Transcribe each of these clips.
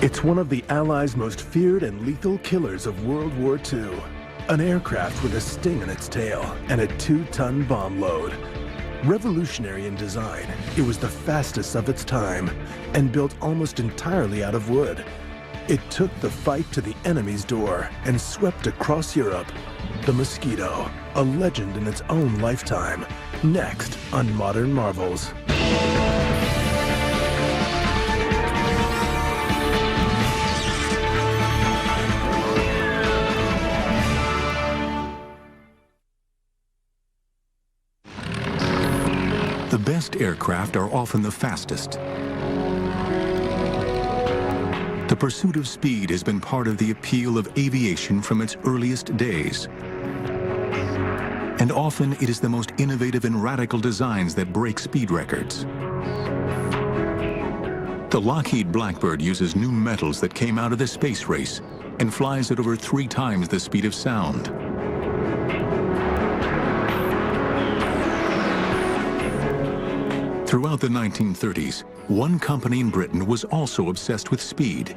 It's one of the Allies' most feared and lethal killers of World War II. An aircraft with a sting in its tail and a 2-ton bomb load. Revolutionary in design, it was the fastest of its time and built almost entirely out of wood. It took the fight to the enemy's door and swept across Europe. The Mosquito, a legend in its own lifetime. Next on Modern Marvels. The best aircraft are often the fastest. The pursuit of speed has been part of the appeal of aviation from its earliest days. And often it is the most innovative and radical designs that break speed records. The Lockheed Blackbird uses new metals that came out of the space race and flies at over 3 times the speed of sound. Throughout the 1930s, one company in Britain was also obsessed with speed,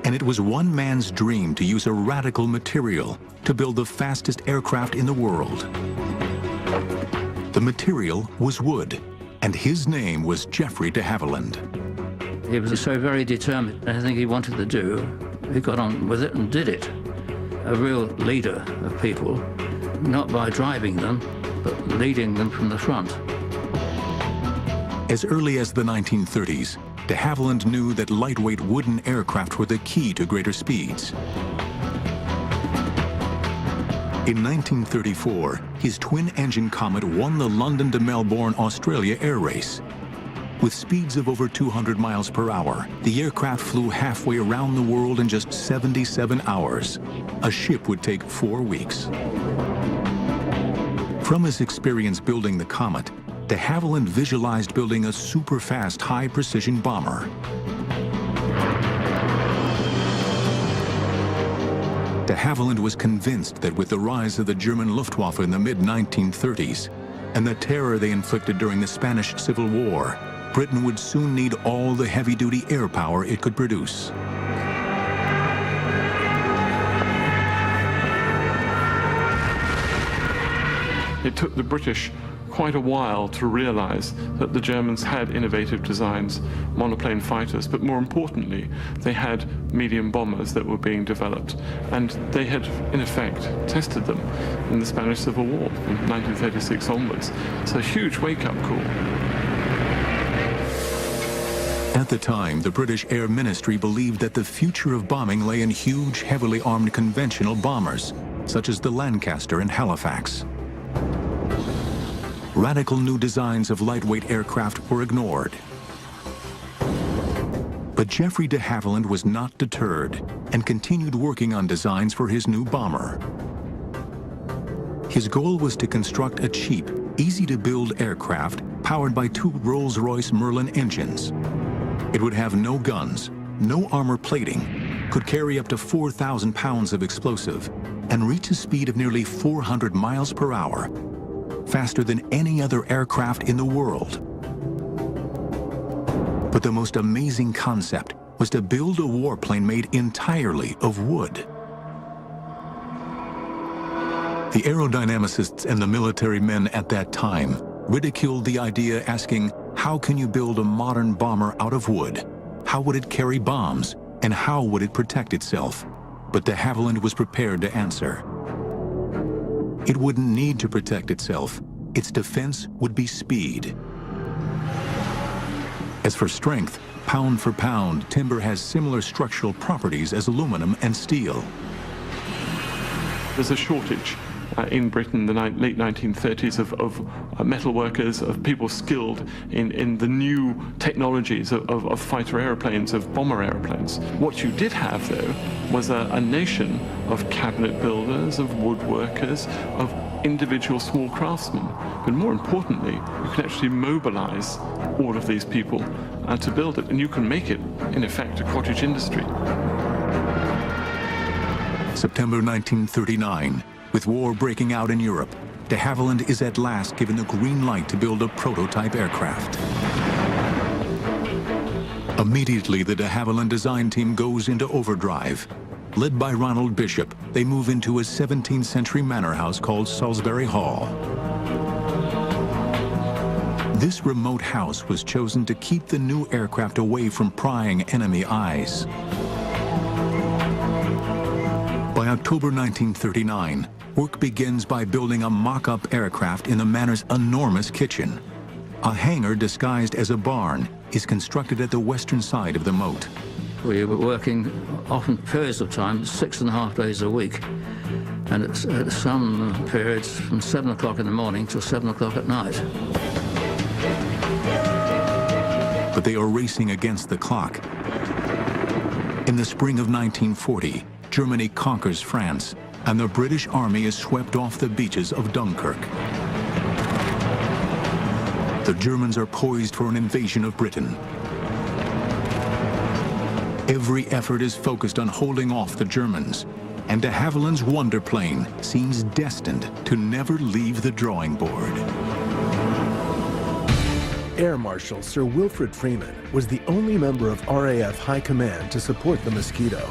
and it was one man's dream to use a radical material to build the fastest aircraft in the world. The material was wood, and his name was Geoffrey de Havilland. He was so very determined. Anything he wanted to do, he got on with it and did it. A real leader of people, not by driving them, but leading them from the front. As early as the 1930s, de Havilland knew that lightweight wooden aircraft were the key to greater speeds. In 1934, his twin-engine Comet won the London to Melbourne, Australia air race. With speeds of over 200 miles per hour, the aircraft flew halfway around the world in just 77 hours. A ship would take 4 weeks. From his experience building the Comet, de Havilland visualized building a super-fast, high-precision bomber. De Havilland was convinced that with the rise of the German Luftwaffe in the mid-1930s and the terror they inflicted during the Spanish Civil War, Britain would soon need all the heavy-duty air power it could produce. It took the British quite a while to realize that the Germans had innovative designs, monoplane fighters, but more importantly, they had medium bombers that were being developed, and they had, in effect, tested them in the Spanish Civil War from 1936 onwards. It's a huge wake-up call. At the time, the British Air Ministry believed that the future of bombing lay in huge, heavily armed conventional bombers, such as the Lancaster and Halifax. Radical new designs of lightweight aircraft were ignored. But Geoffrey de Havilland was not deterred and continued working on designs for his new bomber. His goal was to construct a cheap, easy-to-build aircraft powered by 2 Rolls-Royce Merlin engines. It would have no guns, no armor plating, could carry up to 4,000 pounds of explosive, and reach a speed of nearly 400 miles per hour, faster than any other aircraft in the world. But the most amazing concept was to build a warplane made entirely of wood. The aerodynamicists and the military men at that time ridiculed the idea, asking, how can you build a modern bomber out of wood? How would it carry bombs? And how would it protect itself? But de Havilland was prepared to answer. It wouldn't need to protect itself. Its defense would be speed. As for strength, pound for pound, timber has similar structural properties as aluminum and steel. There's a shortage in Britain in the late 1930s of metal workers, of people skilled in the new technologies of fighter airplanes, of bomber airplanes. What you did have, though, was a nation of cabinet builders, of woodworkers, of individual small craftsmen. But more importantly, you can actually mobilize all of these people to build it, and you can make it, in effect, a cottage industry. September 1939. With war breaking out in Europe, de Havilland is at last given the green light to build a prototype aircraft. Immediately, the de Havilland design team goes into overdrive. Led by Ronald Bishop, they move into a 17th century manor house called Salisbury Hall. This remote house was chosen to keep the new aircraft away from prying enemy eyes. By October 1939, work begins by building a mock-up aircraft in the manor's enormous kitchen. A hangar disguised as a barn is constructed at the western side of the moat. We were working often periods of time, 6.5 days a week, and at some periods from 7 o'clock in the morning till 7 o'clock at night. But they are racing against the clock. In the spring of 1940, Germany conquers France, and the British Army is swept off the beaches of Dunkirk. The Germans are poised for an invasion of Britain. Every effort is focused on holding off the Germans, and de Havilland's Wonder plane seems destined to never leave the drawing board. Air Marshal Sir Wilfrid Freeman was the only member of RAF High Command to support the Mosquito.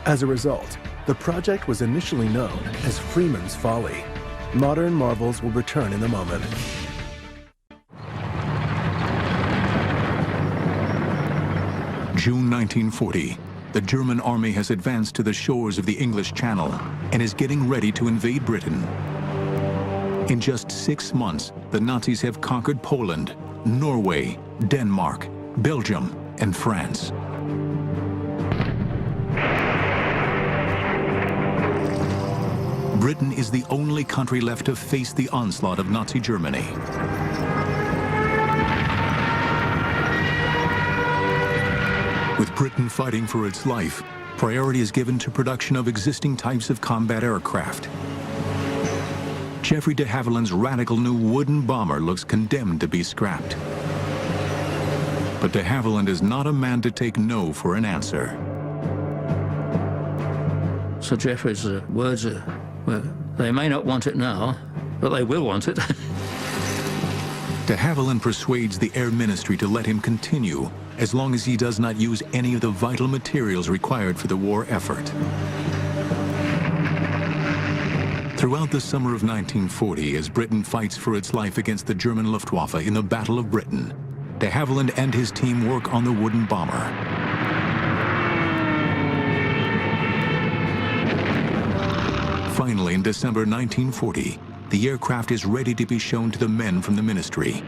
As a result, the project was initially known as Freeman's Folly. Modern marvels will return in a moment. June 1940, the German army has advanced to the shores of the English Channel and is getting ready to invade Britain. In just 6 months, the Nazis have conquered Poland, Norway, Denmark, Belgium, and France. Britain is the only country left to face the onslaught of Nazi Germany. With Britain fighting for its life, priority is given to production of existing types of combat aircraft. Geoffrey de Havilland's radical new wooden bomber looks condemned to be scrapped. But de Havilland is not a man to take no for an answer. Sir Geoffrey's words are, well, they may not want it now, but they will want it. De Havilland persuades the Air Ministry to let him continue as long as he does not use any of the vital materials required for the war effort. Throughout the summer of 1940, as Britain fights for its life against the German Luftwaffe in the Battle of Britain, de Havilland and his team work on the wooden bomber. Finally, in December 1940, the aircraft is ready to be shown to the men from the ministry.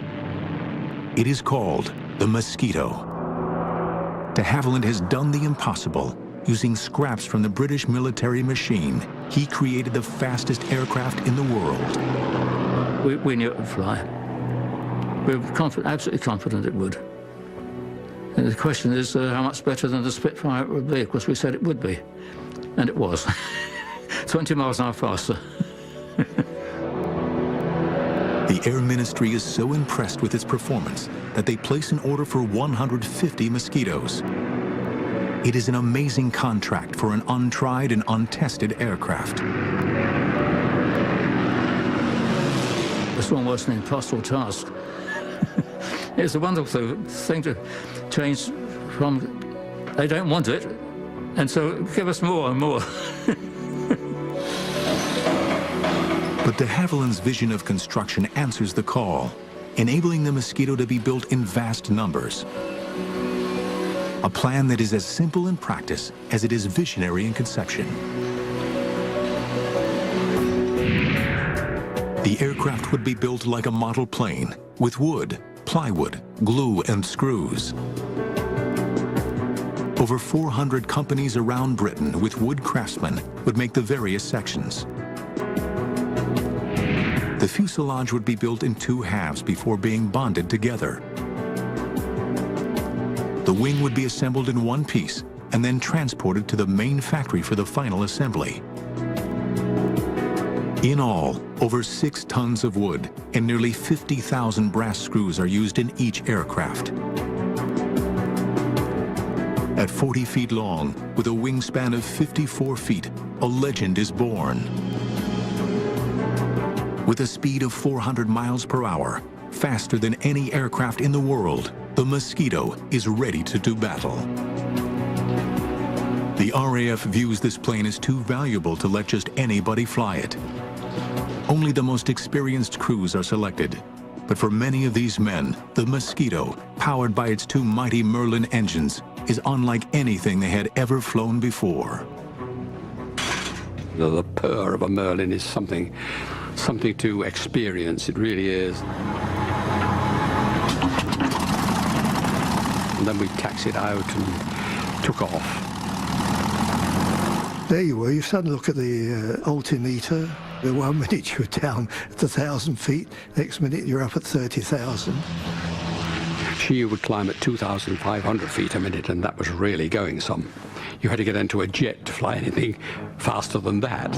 It is called the Mosquito. De Havilland has done the impossible. Using scraps from the British military machine, he created the fastest aircraft in the world. We knew it would fly. We were absolutely confident it would. And the question is how much better than the Spitfire it would be. Of course, we said it would be, and it was. 20 miles an hour faster. The Air Ministry is so impressed with its performance that they place an order for 150 Mosquitoes. It is an amazing contract for an untried and untested aircraft. This one was an impossible task. It's a wonderful thing to change from, they don't want it, and so give us more and more. But de Havilland's vision of construction answers the call, enabling the Mosquito to be built in vast numbers. A plan that is as simple in practice as it is visionary in conception. The aircraft would be built like a model plane, with wood, plywood, glue, and screws. Over 400 companies around Britain with wood craftsmen would make the various sections. The fuselage would be built in 2 halves before being bonded together. The wing would be assembled in one piece and then transported to the main factory for the final assembly. In all, over 6 tons of wood and nearly 50,000 brass screws are used in each aircraft. At 40 feet long, with a wingspan of 54 feet, a legend is born. With a speed of 400 miles per hour, Faster than any aircraft in the world, the Mosquito is ready to do battle. The RAF views this plane as too valuable to let just anybody fly it. Only the most experienced crews are selected. But for many of these men, the Mosquito, powered by its two mighty Merlin engines, is unlike anything they had ever flown before. The purr of a Merlin is something to experience. It really is. And then we taxied out and took off. There you were. You suddenly look at the altimeter. The 1 minute you're down at 1,000 feet, next minute you're up at 30,000. She would climb at 2,500 feet a minute, and that was really going some. You had to get into a jet to fly anything faster than that.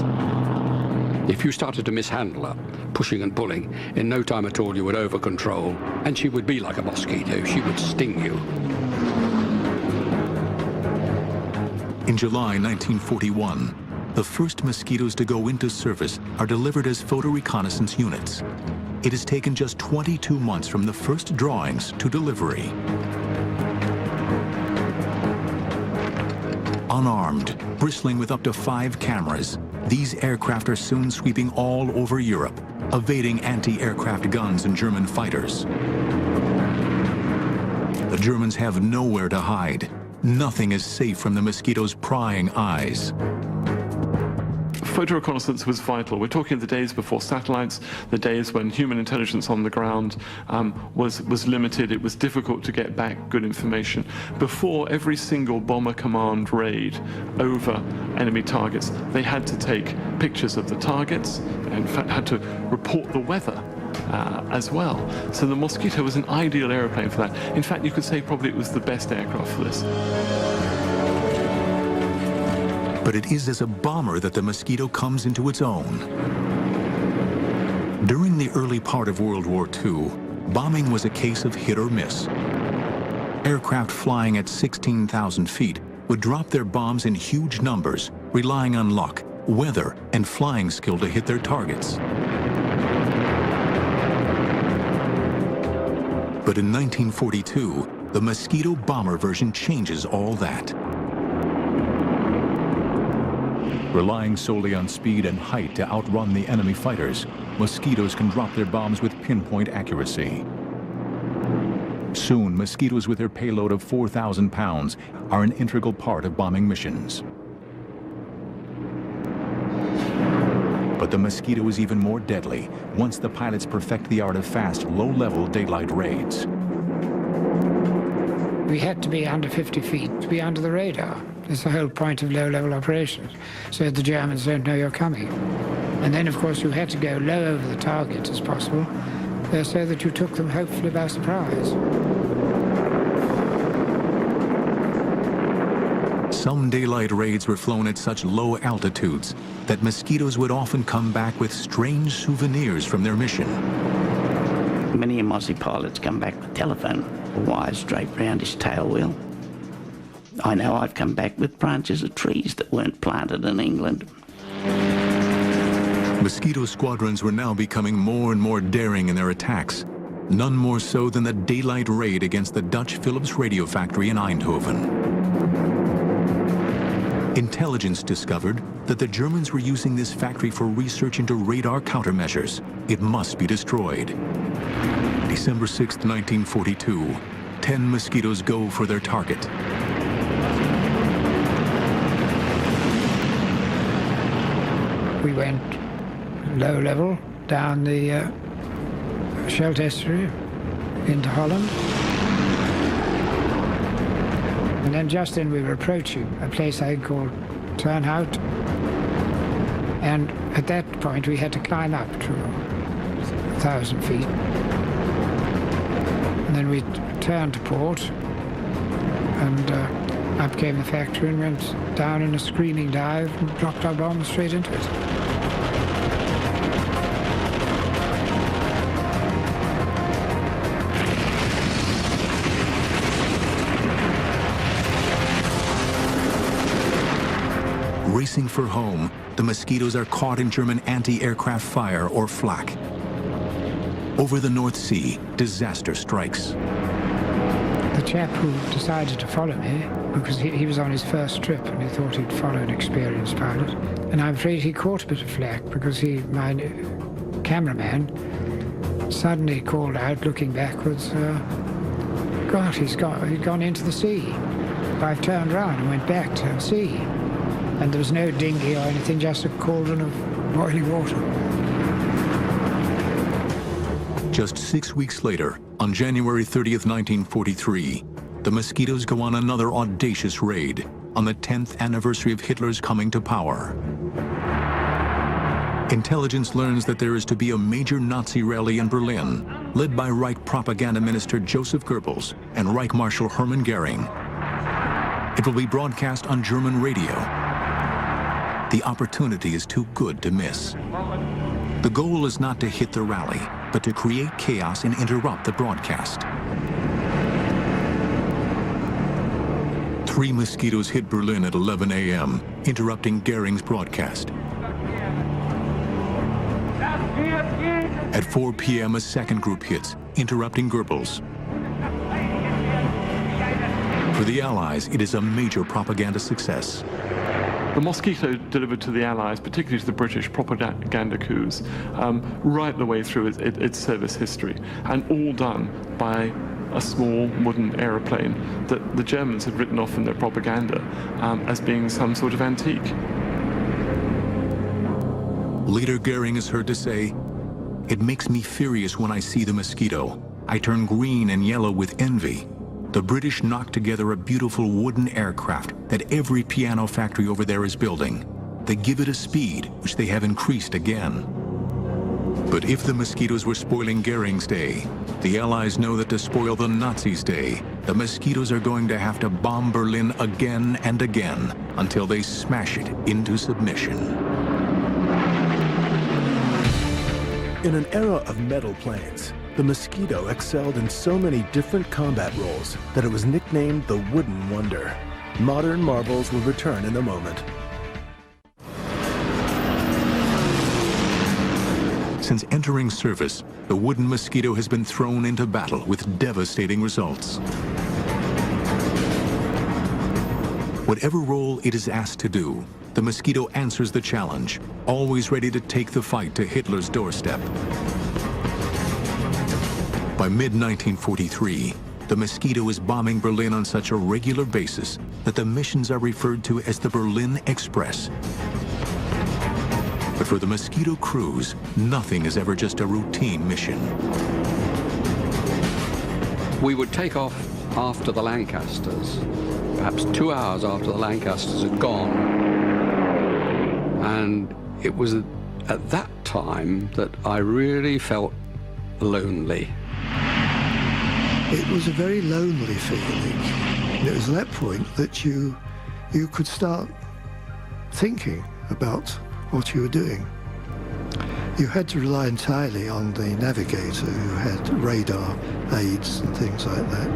If you started to mishandle her, pushing and pulling, in no time at all you would over-control, and she would be like a mosquito. She would sting you. In July 1941, the first Mosquitoes to go into service are delivered as photo reconnaissance units. It has taken just 22 months from the first drawings to delivery. Unarmed, bristling with up to 5 cameras, these aircraft are soon sweeping all over Europe, evading anti-aircraft guns and German fighters. The Germans have nowhere to hide. Nothing is safe from the Mosquito's prying eyes. Photo reconnaissance was vital. We're talking the days before satellites, the days when human intelligence on the ground was limited. It was difficult to get back good information. Before every single bomber command raid over enemy targets, they had to take pictures of the targets, and in fact had to report the weather as well. So the Mosquito was an ideal aeroplane for that. In fact, you could say probably it was the best aircraft for this. But it is as a bomber that the Mosquito comes into its own. During the early part of World War II, bombing was a case of hit or miss. Aircraft flying at 16,000 feet would drop their bombs in huge numbers, relying on luck, weather, and flying skill to hit their targets. But in 1942, the Mosquito bomber version changes all that. Relying solely on speed and height to outrun the enemy fighters, Mosquitoes can drop their bombs with pinpoint accuracy. Soon, Mosquitoes with their payload of 4,000 pounds are an integral part of bombing missions. But the Mosquito is even more deadly once the pilots perfect the art of fast, low-level daylight raids. We had to be under 50 feet to be under the radar. That's the whole point of low-level operations, so the Germans don't know you're coming. And then, of course, you had to go low over the target as possible, so that you took them hopefully by surprise. Some daylight raids were flown at such low altitudes that Mosquitoes would often come back with strange souvenirs from their mission. Many of Aussie pilots come back with telephone wires draped around his tail wheel. I know I've come back with branches of trees that weren't planted in England. Mosquito squadrons were now becoming more and more daring in their attacks, none more so than the daylight raid against the Dutch Philips radio factory in Eindhoven. Intelligence discovered that the Germans were using this factory for research into radar countermeasures. It must be destroyed. December 6, 1942, 10 Mosquitoes go for their target. We went low level down the Scheldt estuary into Holland. And then just then we were approaching a place I think called Turnhout. And at that point we had to climb up to 1,000 feet. And then we turned to port, and up came the factory and went down in a screaming dive and dropped our bombs straight into it. Racing for home, the Mosquitoes are caught in German anti-aircraft fire or flak. Over the North Sea, disaster strikes. The chap who decided to follow me, because he was on his first trip and he thought he'd follow an experienced pilot, and I'm afraid he caught a bit of flack because my cameraman suddenly called out, looking backwards, God, he'd gone into the sea. I turned round and went back to sea, and there was no dinghy or anything, just a cauldron of boiling water. Just 6 weeks later, on January 30th, 1943, the Mosquitoes go on another audacious raid on the 10th anniversary of Hitler's coming to power. Intelligence learns that there is to be a major Nazi rally in Berlin, led by Reich propaganda minister Joseph Goebbels and Reich Marshal Hermann Goering. It will be broadcast on German radio. The opportunity is too good to miss. The goal is not to hit the rally, but to create chaos and interrupt the broadcast. 3 Mosquitoes hit Berlin at 11 a.m., interrupting Goering's broadcast. At 4 p.m., a second group hits, interrupting Goebbels. For the Allies, it is a major propaganda success. The Mosquito delivered to the Allies, particularly to the British, propaganda coups right the way through its service history, and all done by a small wooden aeroplane that the Germans had written off in their propaganda as being some sort of antique. Later, Goering is heard to say, "It makes me furious when I see the Mosquito. I turn green and yellow with envy. The British knocked together a beautiful wooden aircraft that every piano factory over there is building. They give it a speed, which they have increased again." But if the Mosquitoes were spoiling Goering's day, the Allies know that to spoil the Nazis' day, the Mosquitoes are going to have to bomb Berlin again and again until they smash it into submission. In an era of metal planes, the Mosquito excelled in so many different combat roles that it was nicknamed the Wooden Wonder. Modern marvels will return in a moment. Since entering service, the wooden Mosquito has been thrown into battle with devastating results. Whatever role it is asked to do, the Mosquito answers the challenge, always ready to take the fight to Hitler's doorstep. By mid-1943, the Mosquito is bombing Berlin on such a regular basis that the missions are referred to as the Berlin Express. But for the Mosquito crews, nothing is ever just a routine mission. We would take off after the Lancasters, perhaps 2 hours after the Lancasters had gone. And it was at that time that I really felt lonely. It was a very lonely feeling. And it was at that point that you could start thinking about what you were doing. You had to rely entirely on the navigator who had radar aids and things like that.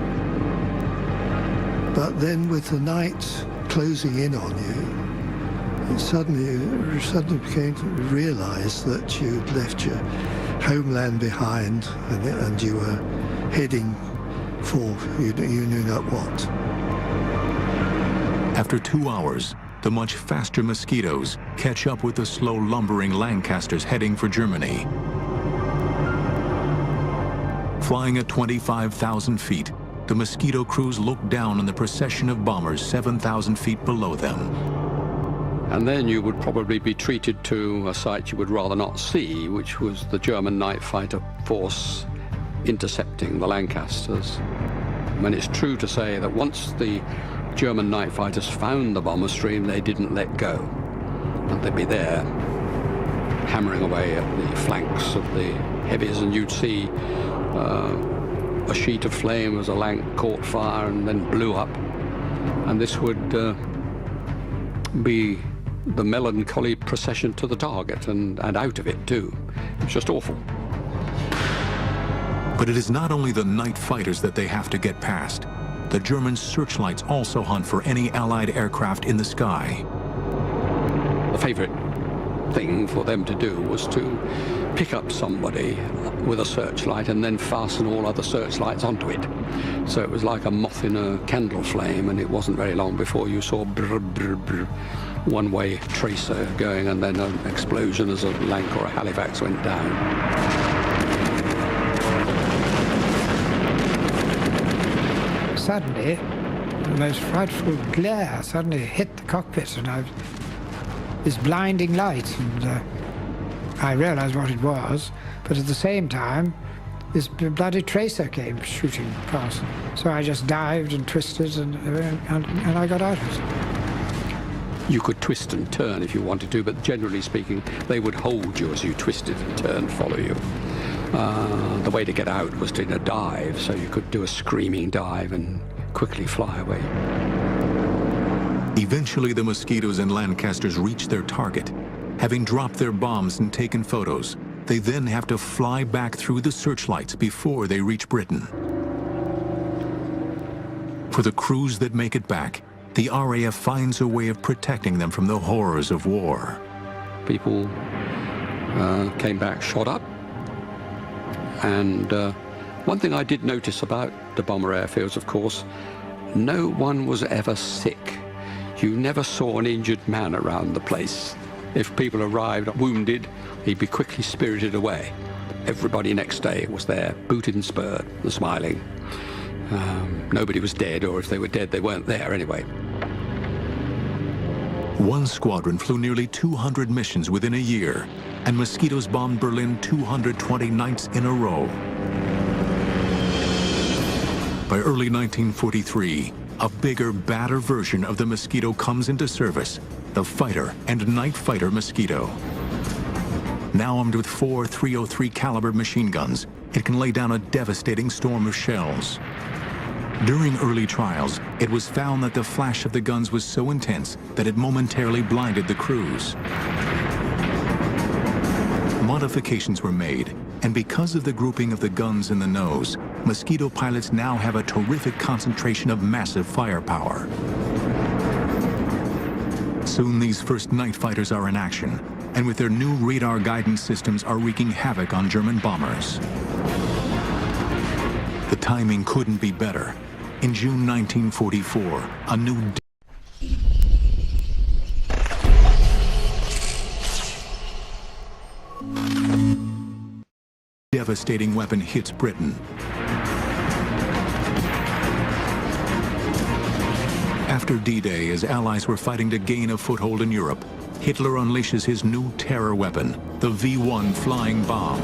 But then with the night closing in on you, you suddenly became to realize that you'd left your homeland behind and you were heading for you knew not what. After 2 hours, the much faster Mosquitoes catch up with the slow lumbering Lancasters heading for Germany. Flying at 25,000 feet, the Mosquito crews look down on the procession of bombers 7,000 feet below them. And then you would probably be treated to a sight you would rather not see, which was the German night fighter force intercepting the Lancasters. I mean, it's true to say that once the German night fighters found the bomber stream, they didn't let go. And they'd be there, hammering away at the flanks of the heavies, and you'd see a sheet of flame as a Lanc caught fire and then blew up. And this would be the melancholy procession to the target and out of it too. It's just awful. But it is not only the night fighters that they have to get past. The German searchlights also hunt for any Allied aircraft in the sky. The favorite thing for them to do was to pick up somebody with a searchlight and then fasten all other searchlights onto it. So it was like a moth in a candle flame, and it wasn't very long before you saw brr, brr, brr, one-way tracer going, and then an explosion as a Lanc or a Halifax went down. Suddenly, the most frightful glare suddenly hit the cockpit, and this blinding light, and I realized what it was, but at the same time, this bloody tracer came shooting past. So I just dived and twisted, and I got out of it. You could twist and turn if you wanted to, but generally speaking, they would hold you as you twisted and turned, follow you. The way to get out was to dive, so you could do a screaming dive and quickly fly away. Eventually, the Mosquitoes and Lancasters reach their target. Having dropped their bombs and taken photos, they then have to fly back through the searchlights before they reach Britain. For the crews that make it back, the RAF finds a way of protecting them from the horrors of war. People came back shot up, and one thing I did notice about the bomber airfields, of course, no one was ever sick. You never saw an injured man around the place. If people arrived wounded, he'd be quickly spirited away. Everybody next day was there, booted and spurred and smiling. Nobody was dead, or if they were dead, they weren't there anyway. One squadron flew nearly 200 missions within a year, and Mosquitoes bombed Berlin 220 nights in a row. By early 1943, a bigger, badder version of the Mosquito comes into service, the fighter and night fighter Mosquito. Now armed with 4 .303 caliber machine guns, it can lay down a devastating storm of shells. During early trials, it was found that the flash of the guns was so intense that it momentarily blinded the crews. Modifications were made, and because of the grouping of the guns in the nose, Mosquito pilots now have a terrific concentration of massive firepower. Soon these first night fighters are in action, and with their new radar guidance systems are wreaking havoc on German bombers. The timing couldn't be better. In June 1944, a new devastating weapon hits Britain. After D-Day, as Allies were fighting to gain a foothold in Europe, Hitler unleashes his new terror weapon, the V-1 flying bomb.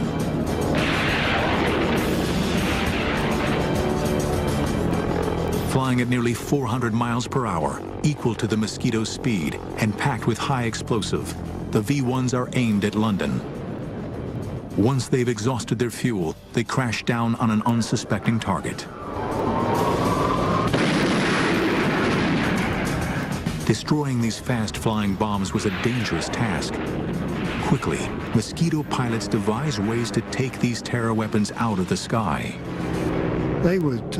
Flying at nearly 400 miles per hour, equal to the Mosquito's speed, and packed with high explosive, the V-1s are aimed at London. Once they've exhausted their fuel, they crash down on an unsuspecting target. Destroying these fast-flying bombs was a dangerous task. Quickly, Mosquito pilots devised ways to take these terror weapons out of the sky. They would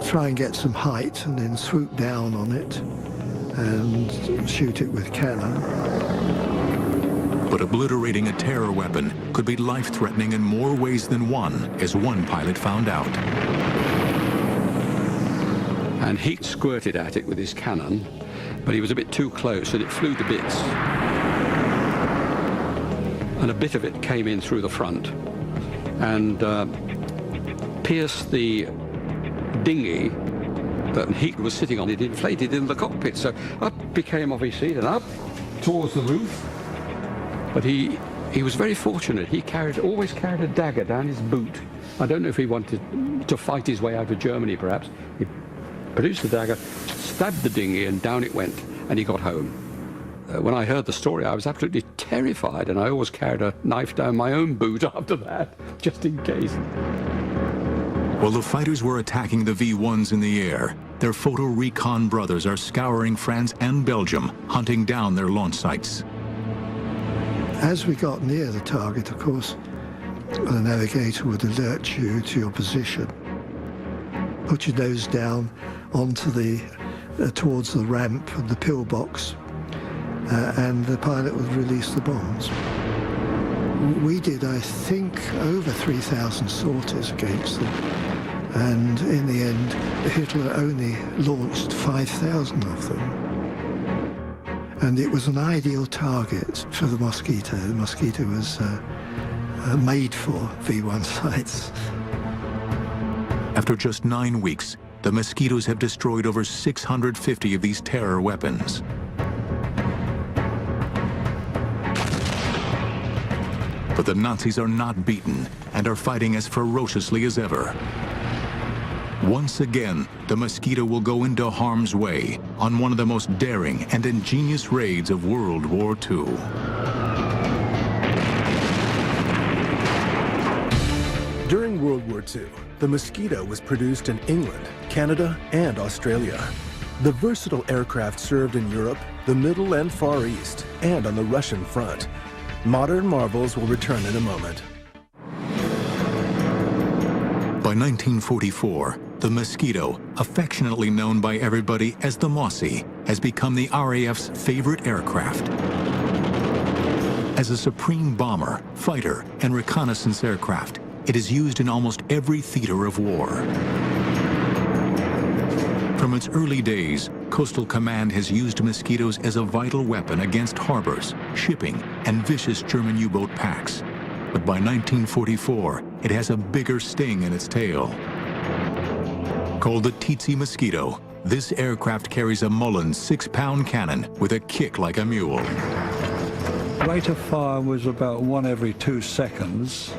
try and get some height and then swoop down on it and shoot it with cannon. But obliterating a terror weapon could be life-threatening in more ways than one, as one pilot found out. And he squirted at it with his cannon, but he was a bit too close and it flew to bits. And a bit of it came in through the front and pierced the dinghy that Heat was sitting on. It inflated in the cockpit, so up he came off his seat and up towards the roof. But he was very fortunate. He always carried a dagger down his boot. I don't know if he wanted to fight his way out of Germany, perhaps. He produced the dagger, stabbed the dinghy, and down it went, and he got home. When I heard the story, I was absolutely terrified, and I always carried a knife down my own boot after that, just in case. While the fighters were attacking the V-1s in the air, their photo recon brothers are scouring France and Belgium, hunting down their launch sites. As we got near the target, of course, the navigator would alert you to your position. Put your nose down onto towards the ramp and the pillbox, and the pilot would release the bombs. We did, I think, over 3,000 sorties against them. And in the end, Hitler only launched 5,000 of them. And it was an ideal target for the Mosquito. The Mosquito was made for V1 sites. After just 9 weeks, the Mosquitoes have destroyed over 650 of these terror weapons. But the Nazis are not beaten and are fighting as ferociously as ever. Once again, the Mosquito will go into harm's way on one of the most daring and ingenious raids of World War II. During World War II, the Mosquito was produced in England, Canada, and Australia. The versatile aircraft served in Europe, the Middle and Far East, and on the Russian front. Modern marvels will return in a moment. By 1944, the Mosquito, affectionately known by everybody as the Mossy, has become the RAF's favorite aircraft. As a supreme bomber, fighter, and reconnaissance aircraft, it is used in almost every theater of war. From its early days, Coastal Command has used Mosquitoes as a vital weapon against harbors, shipping, and vicious German U-boat packs. But by 1944, it has a bigger sting in its tail. Called the Tsetse Mosquito, this aircraft carries a Mullen 6-pound cannon with a kick like a mule. Rate of fire was about 1 every 2 seconds.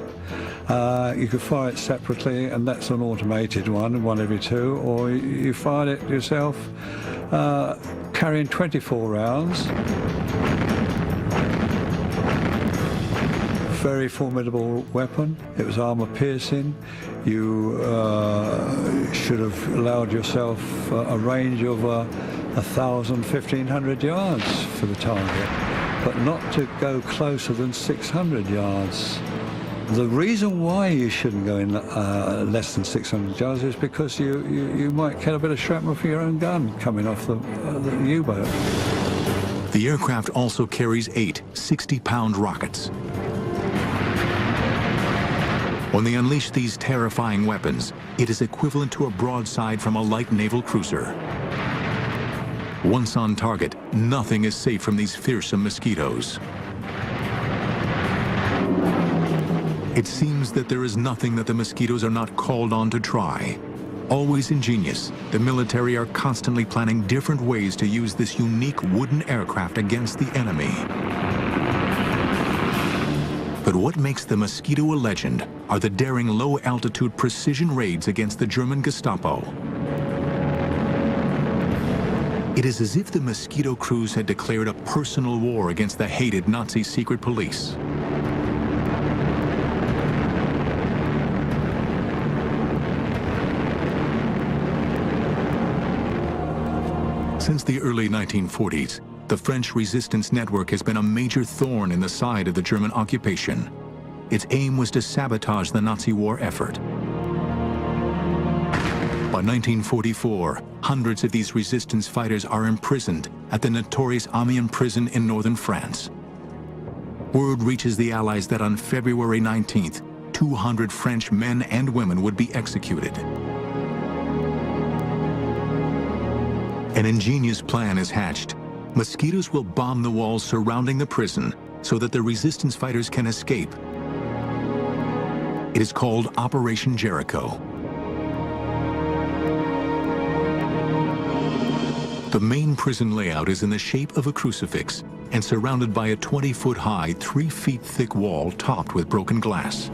You could fire it separately, and that's an automated one every 2, or you fired it yourself, carrying 24 rounds. Very formidable weapon. It was armor piercing. You should have allowed yourself a range of 1,000, 1,500 yards for the target, but not to go closer than 600 yards. The reason why you shouldn't go in less than 600 yards is because you might get a bit of shrapnel for your own gun coming off the U-boat. The aircraft also carries 8 60-pound rockets. When they unleash these terrifying weapons, it is equivalent to a broadside from a light naval cruiser. Once on target, nothing is safe from these fearsome Mosquitoes. It seems that there is nothing that the Mosquitoes are not called on to try. Always ingenious, the military are constantly planning different ways to use this unique wooden aircraft against the enemy. But what makes the Mosquito a legend are the daring low-altitude precision raids against the German Gestapo. It is as if the Mosquito crews had declared a personal war against the hated Nazi secret police. Since the early 1940s, the French resistance network has been a major thorn in the side of the German occupation. Its aim was to sabotage the Nazi war effort. By 1944, hundreds of these resistance fighters are imprisoned at the notorious Amiens prison in northern France. Word reaches the Allies that on February 19th, 200 French men and women would be executed. An ingenious plan is hatched. Mosquitoes will bomb the walls surrounding the prison so that the resistance fighters can escape. It is called Operation Jericho. The main prison layout is in the shape of a crucifix and surrounded by a 20-foot-high, 3-feet-thick wall topped with broken glass.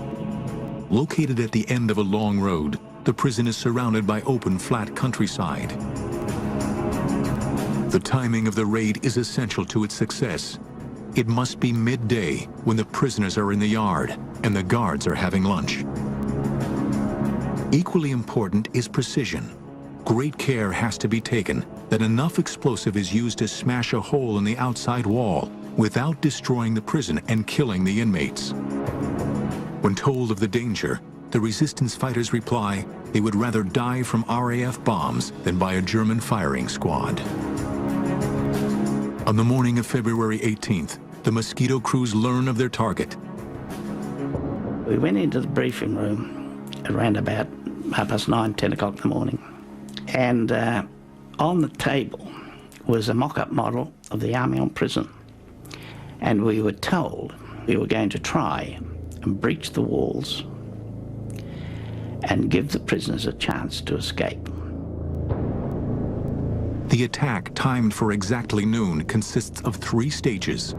Located at the end of a long road, the prison is surrounded by open, flat countryside. The timing of the raid is essential to its success. It must be midday when the prisoners are in the yard and the guards are having lunch. Equally important is precision. Great care has to be taken that enough explosive is used to smash a hole in the outside wall without destroying the prison and killing the inmates. When told of the danger, the resistance fighters reply they would rather die from RAF bombs than by a German firing squad. On the morning of February 18th, the Mosquito crews learn of their target. We went into the briefing room around about 9:30, 10 o'clock in the morning, and on the table was a mock-up model of the Amiens prison, and we were told we were going to try and breach the walls and give the prisoners a chance to escape. The attack, timed for exactly noon, consists of 3 stages.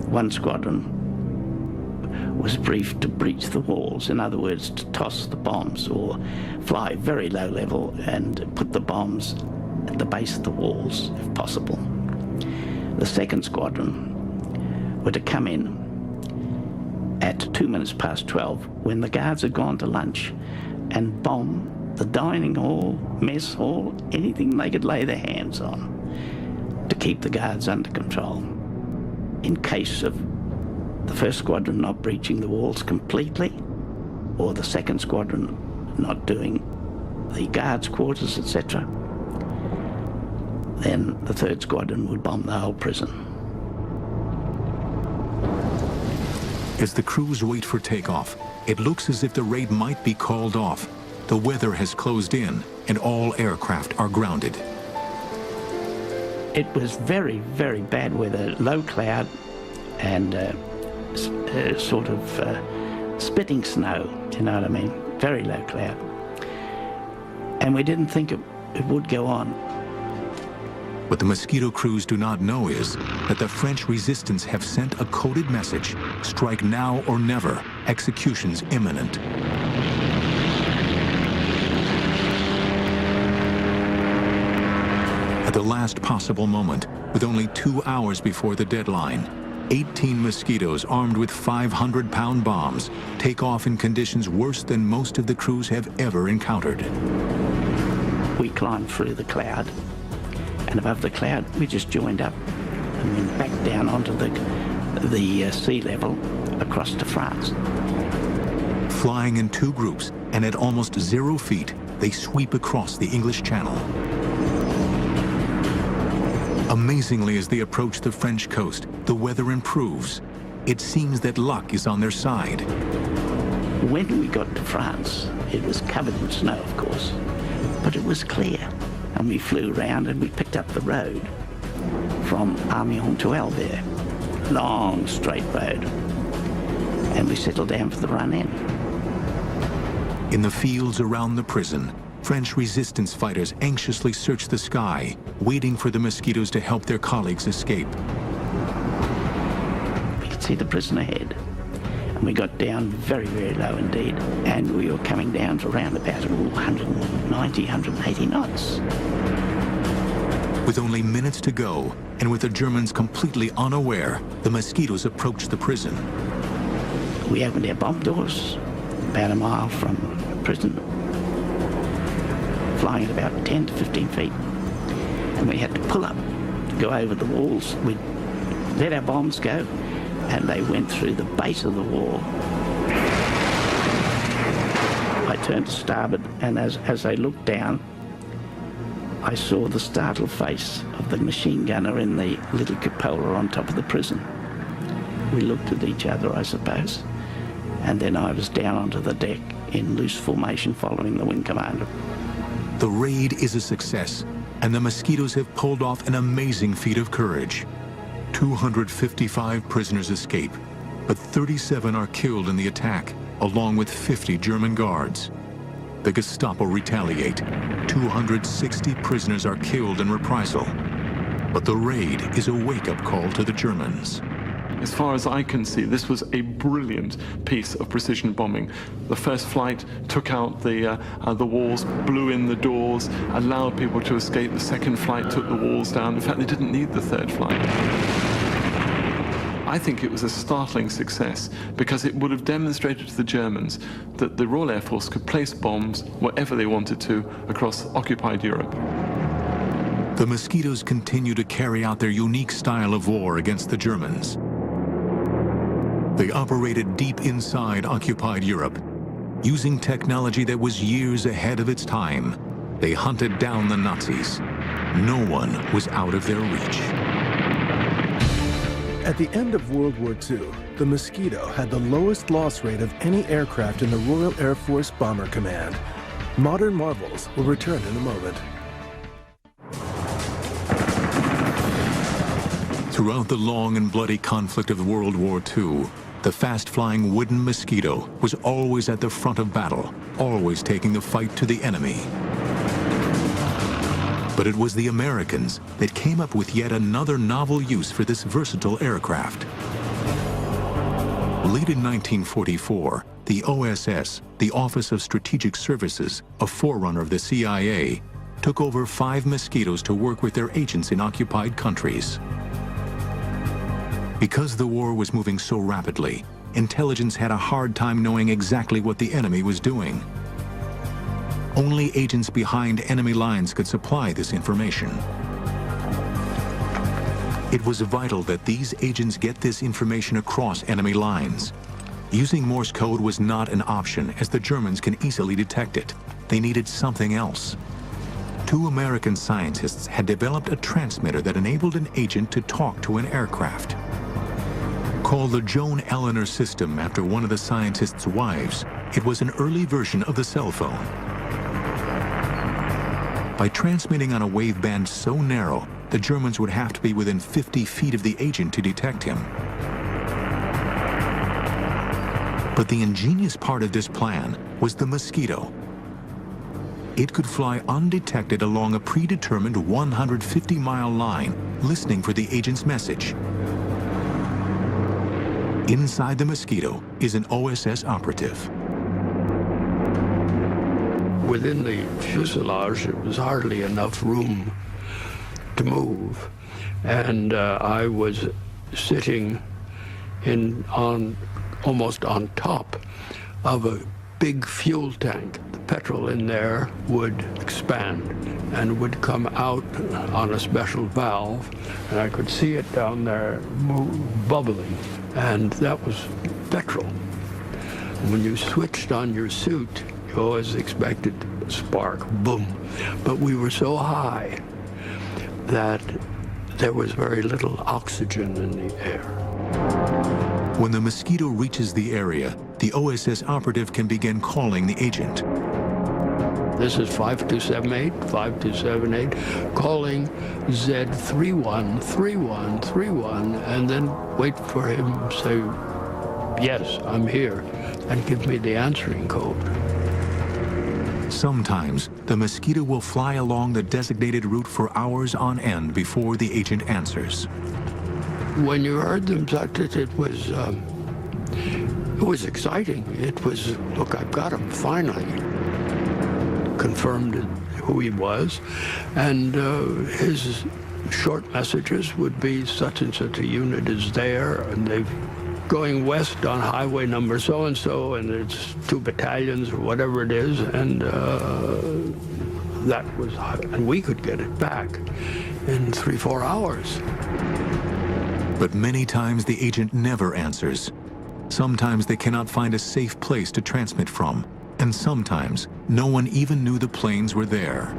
One squadron was briefed to breach the walls, in other words, to toss the bombs or fly very low level and put the bombs at the base of the walls, if possible. The second squadron were to come in at 12:02 when the guards had gone to lunch and bomb the dining hall, mess hall, anything they could lay their hands on to keep the guards under control. In case of the first squadron not breaching the walls completely, or the second squadron not doing the guards' quarters, etc., then the third squadron would bomb the whole prison. As the crews wait for takeoff, it looks as if the raid might be called off. The weather has closed in, and all aircraft are grounded. It was very, very bad weather, low cloud and sort of spitting snow, do you know what I mean? Very low cloud. And we didn't think it would go on. What the Mosquito crews do not know is that the French resistance have sent a coded message: strike now or never, execution's imminent. At the last possible moment, with only 2 hours before the deadline, 18 Mosquitoes armed with 500-pound bombs take off in conditions worse than most of the crews have ever encountered. We climbed through the cloud, and above the cloud we just joined up and went back down onto the sea level across to France. Flying in 2 groups and at almost 0 feet, they sweep across the English Channel. Amazingly, as they approach the French coast, the weather improves. It seems that luck is on their side. When we got to France, it was covered in snow, of course, but it was clear. And we flew around and we picked up the road from Amiens to Albert. Long, straight road. And we settled down for the run-in. In the fields around the prison, French resistance fighters anxiously search the sky, waiting for the Mosquitoes to help their colleagues escape. We could see the prison ahead. And we got down very, very low indeed. And we were coming down to around about 190, 180 knots. With only minutes to go, and with the Germans completely unaware, the Mosquitoes approached the prison. We opened our bomb doors about a mile from the prison, flying at about 10 to 15 feet. And we had to pull up to go over the walls. We let our bombs go, and they went through the base of the wall. I turned to starboard, and as I looked down, I saw the startled face of the machine gunner in the little cupola on top of the prison. We looked at each other, I suppose, and then I was down onto the deck in loose formation following the wing commander. The raid is a success, and the Mosquitoes have pulled off an amazing feat of courage. 255 prisoners escape, but 37 are killed in the attack, along with 50 German guards. The Gestapo retaliate. 260 prisoners are killed in reprisal. But the raid is a wake-up call to the Germans. As far as I can see, this was a brilliant piece of precision bombing. The first flight took out the walls, blew in the doors, allowed people to escape. The second flight took the walls down. In fact, they didn't need the third flight. I think it was a startling success because it would have demonstrated to the Germans that the Royal Air Force could place bombs wherever they wanted to across occupied Europe. The Mosquitoes continue to carry out their unique style of war against the Germans. They operated deep inside occupied Europe. Using technology that was years ahead of its time, they hunted down the Nazis. No one was out of their reach. At the end of World War II, the Mosquito had the lowest loss rate of any aircraft in the Royal Air Force Bomber Command. Modern marvels will return in a moment. Throughout the long and bloody conflict of World War II, the fast-flying wooden Mosquito was always at the front of battle, always taking the fight to the enemy. But it was the Americans that came up with yet another novel use for this versatile aircraft. Late in 1944, the OSS, the Office of Strategic Services, a forerunner of the CIA, took over 5 Mosquitoes to work with their agents in occupied countries. Because the war was moving so rapidly, intelligence had a hard time knowing exactly what the enemy was doing. Only agents behind enemy lines could supply this information. It was vital that these agents get this information across enemy lines. Using Morse code was not an option, as the Germans can easily detect it. They needed something else. 2 American scientists had developed a transmitter that enabled an agent to talk to an aircraft. Called the Joan Eleanor system after one of the scientists' wives, it was an early version of the cell phone. By transmitting on a waveband so narrow, the Germans would have to be within 50 feet of the agent to detect him. But the ingenious part of this plan was the Mosquito. It could fly undetected along a predetermined 150-mile line, listening for the agent's message. Inside the Mosquito is an OSS operative. Within the fuselage, there was hardly enough room to move, and I was sitting almost on top of a big fuel tank. The petrol in there would expand and would come out on a special valve, and I could see it down there bubbling, and that was petrol. When you switched on your suit, you always expected a spark, boom. But we were so high that there was very little oxygen in the air. When the Mosquito reaches the area, the OSS operative can begin calling the agent. This is 5278, 5278, calling Z313131, and then wait for him to say, yes, I'm here, and give me the answering code. Sometimes, the Mosquito will fly along the designated route for hours on end before the agent answers. When you heard them, it was exciting. It was, look, I've got him, finally. Confirmed who he was, and his short messages would be such and such a unit is there, and they've going west on highway number so-and-so, and it's 2 battalions or whatever it is, and and we could get it back in 3-4 hours. But many times the agent never answers. Sometimes they cannot find a safe place to transmit from, and sometimes no one even knew the planes were there.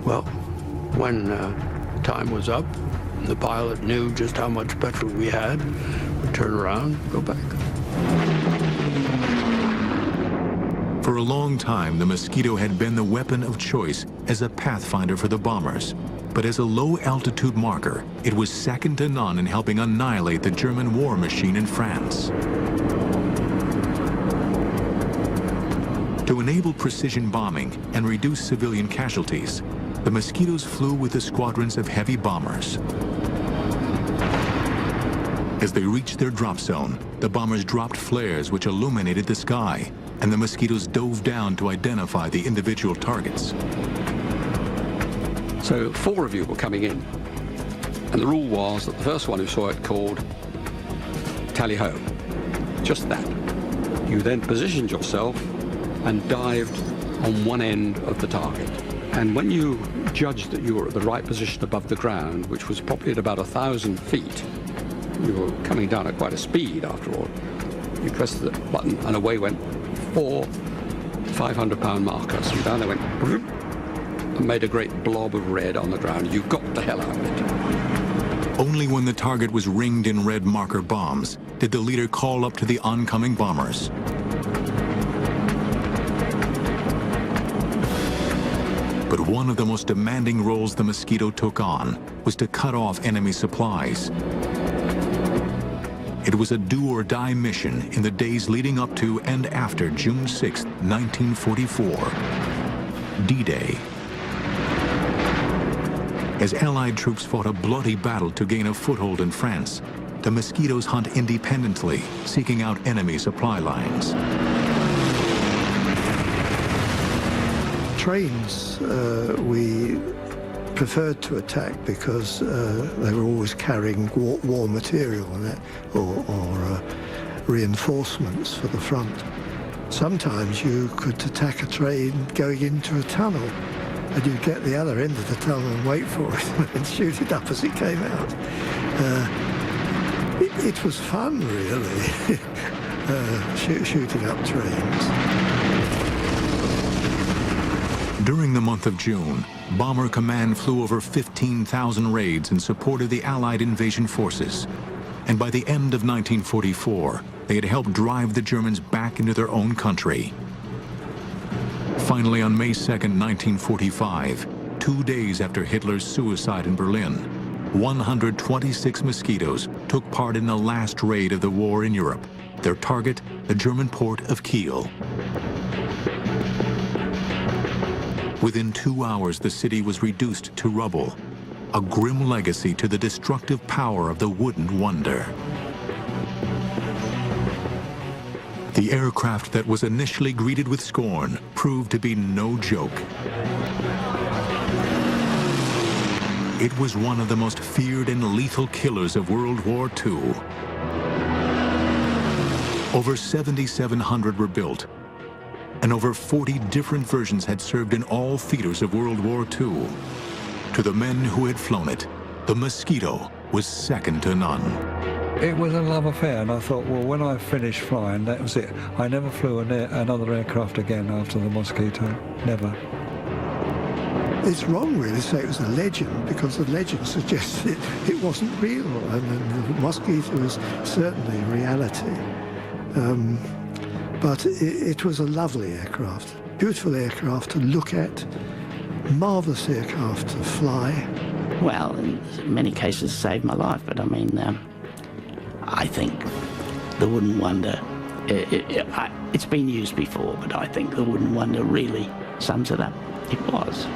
Well, when time was up, the pilot knew just how much petrol we had, we'd turn around, go back. For a long time, the Mosquito had been the weapon of choice as a pathfinder for the bombers. But as a low-altitude marker, it was second to none in helping annihilate the German war machine in France. To enable precision bombing and reduce civilian casualties, the Mosquitoes flew with the squadrons of heavy bombers. As they reached their drop zone, the bombers dropped flares which illuminated the sky, and the Mosquitoes dove down to identify the individual targets. So 4 of you were coming in, and the rule was that the first one who saw it called tally-ho, just that. You then positioned yourself and dived on one end of the target. And when you judged that you were at the right position above the ground, which was probably at about 1,000 feet, you were coming down at quite a speed after all, you pressed the button and away went 4 500-pound markers, and down they went, and made a great blob of red on the ground. You got the hell out of it. Only when the target was ringed in red marker bombs did the leader call up to the oncoming bombers. But one of the most demanding roles the Mosquito took on was to cut off enemy supplies. It was a do-or-die mission in the days leading up to and after June 6, 1944, D-Day. As Allied troops fought a bloody battle to gain a foothold in France, the Mosquitoes hunt independently, seeking out enemy supply lines. Trains we preferred to attack because they were always carrying war material on it, or reinforcements for the front. Sometimes you could attack a train going into a tunnel, and you'd get the other end of the tunnel and wait for it and shoot it up as it came out. It was fun, really, shooting up trains. During the month of June, Bomber Command flew over 15,000 raids in support of the Allied invasion forces. And by the end of 1944, they had helped drive the Germans back into their own country. Finally, on May 2nd, 1945, 2 days after Hitler's suicide in Berlin, 126 Mosquitoes took part in the last raid of the war in Europe, their target, the German port of Kiel. Within 2 hours, the city was reduced to rubble, a grim legacy to the destructive power of the wooden wonder. The aircraft that was initially greeted with scorn proved to be no joke. It was one of the most feared and lethal killers of World War II. Over 7,700 were built, and over 40 different versions had served in all theaters of World War II. To the men who had flown it, the Mosquito was second to none. It was a love affair, and I thought, well, when I finished flying, that was it. I never flew another aircraft again after the Mosquito. Never. It's wrong, really, to say it was a legend, because the legend suggests it wasn't real. I mean, the Mosquito was certainly a reality. But it was a lovely aircraft, beautiful aircraft to look at, marvellous aircraft to fly. Well, in many cases saved my life, but I mean, I think the Wooden Wonder, it's been used before, but I think the Wooden Wonder really sums it up. It was.